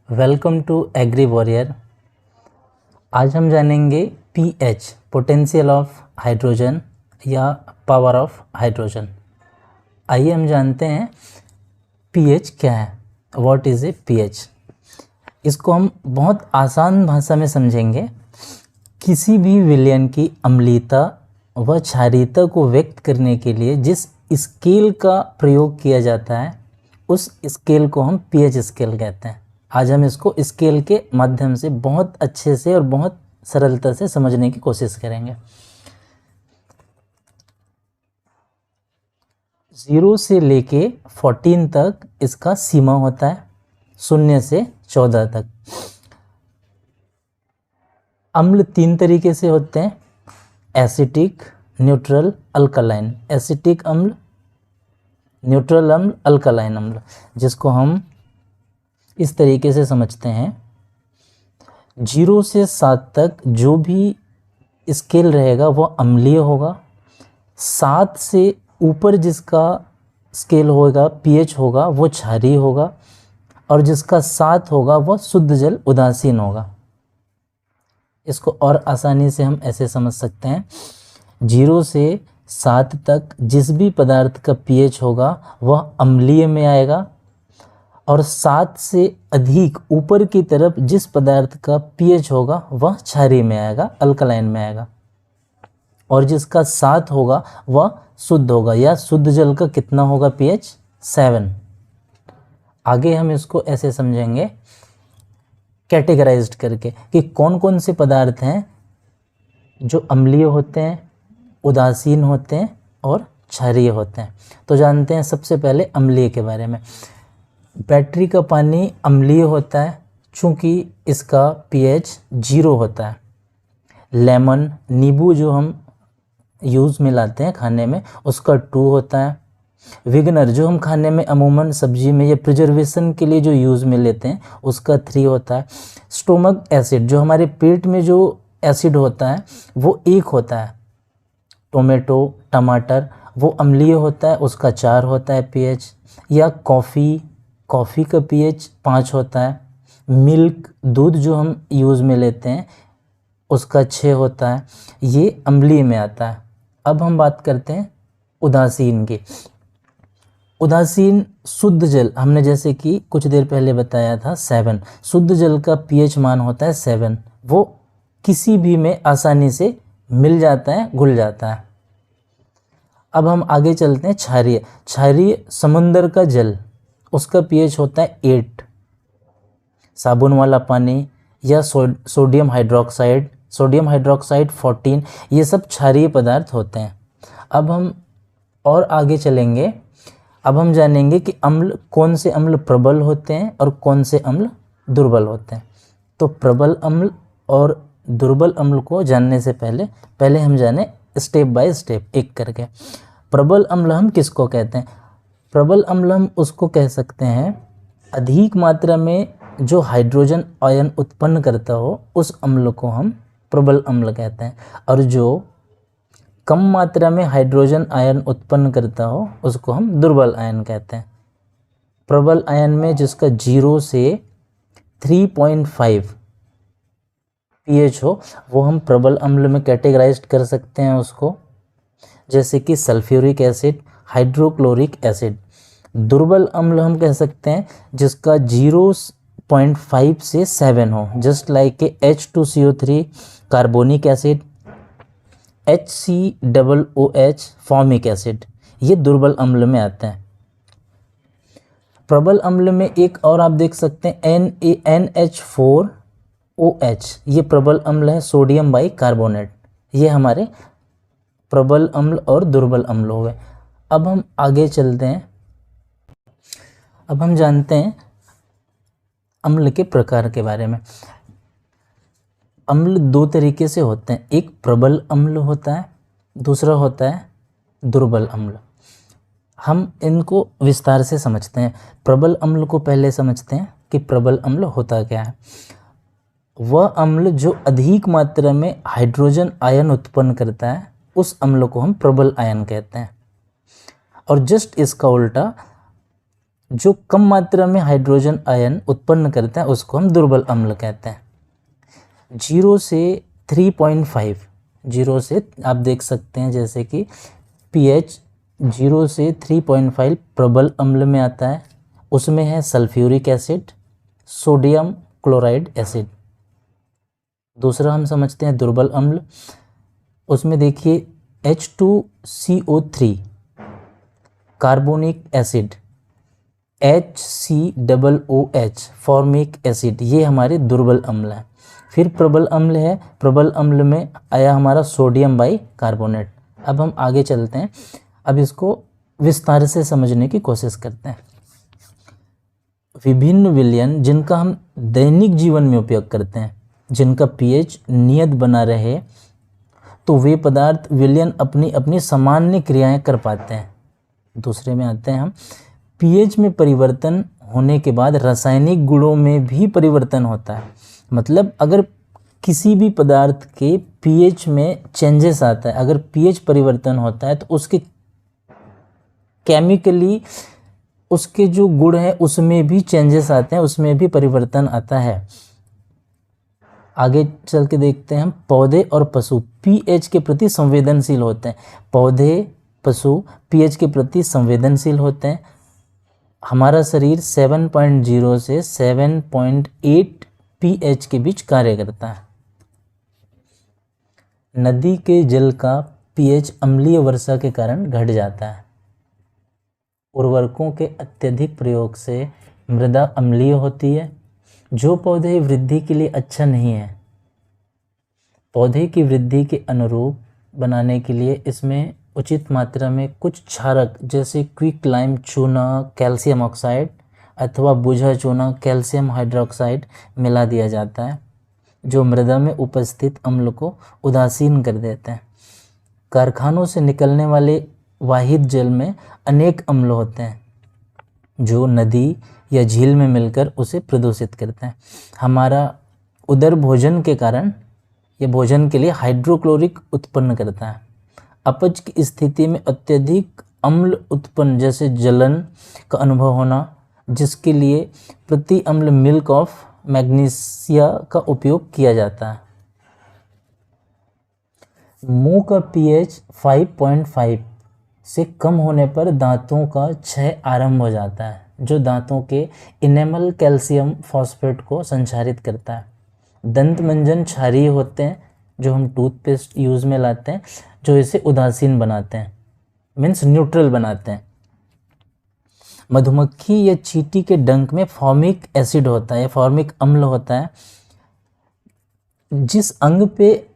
Welcome to agree warrior. आज हम जानेंगे पीएच, पोटेंशियल ऑफ हाइड्रोजन या पावर ऑफ हाइड्रोजन। आइए हम जानते हैं पीएच क्या है। What is a pH. इसको हम बहुत आसान भाषा में समझेंगे। किसी भी विलयन की अम्लीयता व क्षारीयता को व्यक्त करने के लिए जिस स्केल का प्रयोग किया जाता है उस स्केल को हम पीएच स्केल कहते हैं। आज हम इसको स्केल के माध्यम से बहुत अच्छे से और बहुत सरलता से समझने की कोशिश करेंगे। 0 से लेके 14 तक इसका सीमा होता है, 0 से 14 तक। अम्ल 3 तरीके से होते हैं, एसिटिक, न्यूट्रल, अल्कलाइन। एसिटिक अम्ल, न्यूट्रल अम्ल, अल्कलाइन अम्ल, जिसको हम इस तरीके से समझते हैं। 0 से 7 तक जो भी स्केल रहेगा वह अम्लीय होगा। 7 से ऊपर जिसका स्केल होगा, पीएच होगा, वो क्षारीय होगा, और जिसका 7 होगा वह शुद्ध जल उदासीन होगा। इसको और आसानी से हम ऐसे समझ सकते हैं, 0 से 7 तक जिस भी पदार्थ का पीएच होगा वह अम्लीय में आएगा, और 7 से अधिक ऊपर की तरफ जिस पदार्थ का पीएच होगा वह क्षारीय में आएगा, अल्कलाइन में आएगा, और जिसका 7 होगा वह शुद्ध होगा। या शुद्ध जल का कितना होगा पीएच? 7। आगे हम इसको ऐसे समझेंगे कैटेगराइज्ड करके कि कौन कौन से पदार्थ हैं जो अम्लीय होते हैं, उदासीन होते हैं और क्षारीय होते हैं। तो जानते हैं सबसे पहले अम्लीय के बारे में। बैटरी का पानी अम्लीय होता है चूँकि इसका पीएच 0 होता है। लेमन, नींबू जो हम यूज़ में लाते हैं खाने में, उसका 2 होता है। विगनर जो हम खाने में अमूमन सब्जी में या प्रिजर्वेशन के लिए जो यूज़ में लेते हैं उसका 3 होता है। स्टोमक एसिड जो हमारे पेट में जो एसिड होता है वो 1 होता है। टोमेटो, टमाटर वो अम्लीय होता है, उसका 4 होता है पीएच। या कॉफ़ी का पीएच 5 होता है। मिल्क, दूध जो हम यूज़ में लेते हैं उसका 6 होता है। ये अम्लीय में आता है। अब हम बात करते हैं उदासीन की। उदासीन शुद्ध जल, हमने जैसे कि कुछ देर पहले बताया था 7, शुद्ध जल का पीएच मान होता है 7। वो किसी भी में आसानी से मिल जाता है, घुल जाता है। अब हम आगे चलते हैं क्षारीय समुद्र का जल, उसका पीएच होता है 8। साबुन वाला पानी या सोडियम हाइड्रोक्साइड 14, ये सब क्षारीय पदार्थ होते हैं। अब हम और आगे चलेंगे। अब हम जानेंगे कि अम्ल, कौन से अम्ल प्रबल होते हैं और कौन से अम्ल दुर्बल होते हैं। तो प्रबल अम्ल और दुर्बल अम्ल को जानने से पहले हम जाने स्टेप बाय स्टेप एक करके। प्रबल अम्ल हम किसको कहते हैं? प्रबल अम्ल हम उसको कह सकते हैं अधिक मात्रा में जो हाइड्रोजन आयन उत्पन्न करता हो उस अम्ल को हम प्रबल अम्ल कहते हैं, और जो कम मात्रा में हाइड्रोजन आयन उत्पन्न करता हो उसको हम दुर्बल आयन कहते हैं। प्रबल आयन में जिसका 0 से 3.5 पीएच हो वो हम प्रबल अम्ल में कैटेगराइज्ड कर सकते हैं उसको, जैसे कि सल्फ्यूरिक एसिड, हाइड्रोक्लोरिक एसिड। दुर्बल अम्ल हम कह सकते हैं जिसका 0.5 से 7 हो, जस्ट लाइक के H2CO3 carbonic acid, HCOOH formic acid, ये दुर्बल अम्ल में आते हैं। प्रबल अम्ल में एक और आप देख सकते हैं NaNH4OH, ये प्रबल अम्ल है, सोडियम बाइकार्बोनेट। ये हमारे प्रबल अम्ल और दुर्बल अम्ल हो गए। अब हम आगे चलते हैं। अब हम जानते हैं अम्ल के प्रकार के बारे में। अम्ल 2 तरीके से होते हैं, एक प्रबल अम्ल होता है, दूसरा होता है दुर्बल अम्ल। हम इनको विस्तार से समझते हैं। प्रबल अम्ल को पहले समझते हैं कि प्रबल अम्ल होता क्या है। वह अम्ल जो अधिक मात्रा में हाइड्रोजन आयन उत्पन्न करता है उस अम्ल को हम प्रबल आयन कहते हैं। और जस्ट इसका उल्टा, जो कम मात्रा में हाइड्रोजन आयन उत्पन्न करता है उसको हम दुर्बल अम्ल कहते हैं। 0 से 3.5, 0 से आप देख सकते हैं जैसे कि pH 0 से 3.5 प्रबल अम्ल में आता है। उसमें है sulphuric acid, sodium chloride acid. दूसरा हम समझते हैं दुर्बल अम्ल, उसमें देखिए H2CO3 carbonic acid, HCOOH formic acid, ये हमारे दुर्बल अम्ल हैं। फिर प्रबल अम्ल है, प्रबल अम्ल में आया हमारा सोडियम बाई कार्बोनेट। अब हम आगे चलते हैं, अब इसको विस्तार से समझने की कोशिश करते हैं। विभिन्न विलयन जिनका हम दैनिक जीवन में उपयोग करते हैं, जिनका pH नियत बना रहे, तो वे पदार्थ विलयन अपनी अपनी सामान्य क्रियाएं कर पाते हैं। दूसरे में आते हैं हम, pH में परिवर्तन होने के बाद रासायनिक गुणों में भी परिवर्तन होता है। मतलब अगर किसी भी पदार्थ के pH में चेंजेस आता है, अगर pH परिवर्तन होता है तो उसके केमिकली उसके जो गुण हैं उसमें भी चेंजेस आते हैं, उसमें भी परिवर्तन आता है। आगे चल के देखते हैं हम, पौधे और पशु pH के प्रति संवेदनशील होते हैं। पौधे पशु pH के प्रति संवेदनशील होते हैं। हमारा शरीर 7.0 से 7.8 pH के बीच कार्य करता है। नदी के जल का pH अम्लीय वर्षा के कारण घट जाता है। उर्वरकों के अत्यधिक प्रयोग से मृदा अम्लीय होती है, जो पौधे वृद्धि के लिए अच्छा नहीं है। पौधे की वृद्धि के अनुरूप बनाने के लिए इसमें उचित मात्रा में कुछ क्षारक जैसे क्विक लाइम चूना कैल्शियम ऑक्साइड अथवा बुझा चूना कैल्शियम हाइड्रोक्साइड मिला दिया जाता है, जो मृदा में उपस्थित अम्ल को उदासीन कर देते हैं। कारखानों से निकलने वाले वाहित जल में अनेक अम्ल होते हैं, जो नदी या झील में मिलकर उसे प्रदूषित करते हैं। हमारा उदर भोजन के कारण यह भोजन के लिए हाइड्रोक्लोरिक उत्पन्न करता है। अपच की स्थिति में अत्यधिक अम्ल उत्पन्न जैसे जलन का अनुभव होना, जिसके लिए प्रति अम्ल मिल्क ऑफ मैग्नीशिया का उपयोग किया जाता है। मुंह का pH 5.5 से कम होने पर दांतों का क्षय आरंभ हो जाता है, जो दांतों के इनेमल कैल्शियम फॉस्फेट को संचारित करता है। दंत मंजन क्षारीय होते हैं, जो हम टूथपेस्ट यूज़ में लाते हैं, जो इसे उदासीन बनाते हैं, मीन्स न्यूट्रल बनाते हैं। मधुमक्खी या चींटी के डंक में फॉर्मिक एसिड होता है, फॉर्मिक अम्ल होता है। जिस अंग पे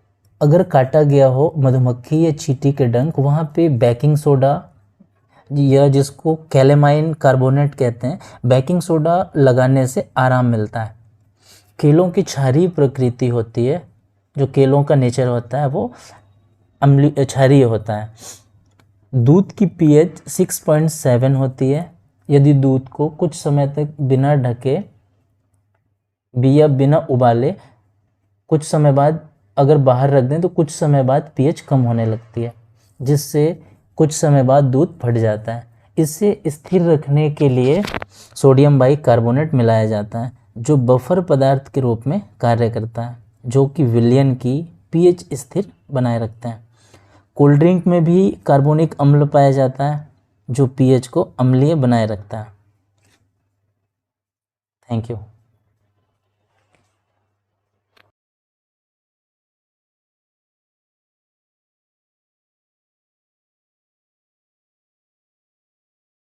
अगर काटा गया हो मधुमक्खी या चींटी के डंक, वहाँ पे बेकिंग सोडा या जिसको कैलेमाइन कार्बोनेट कहते हैं, बेकिंग सोडा लगाने से आराम मिलता है। केलों की क्षारीय प्रकृति होती है, जो केलों का नेचर होता है वो अम्लीय क्षारीय होता है। दूध की pH 6.7 होती है। यदि दूध को कुछ समय तक बिना ढके या बिना उबाले कुछ समय बाद अगर बाहर रख दें तो कुछ समय बाद pH कम होने लगती है, जिससे कुछ समय बाद दूध फट जाता है। इसे स्थिर रखने के लिए सोडियम बाइकार्बोनेट मिलाया जाता है, जो बफर पदार्थ के रूप में कार्य करता है, जो कि विलयन की pH स्थिर बनाए रखते हैं। कोल्ड ड्रिंक में भी कार्बोनिक अम्ल पाया जाता है, जो pH को अम्लीय बनाए रखता है। Thank you.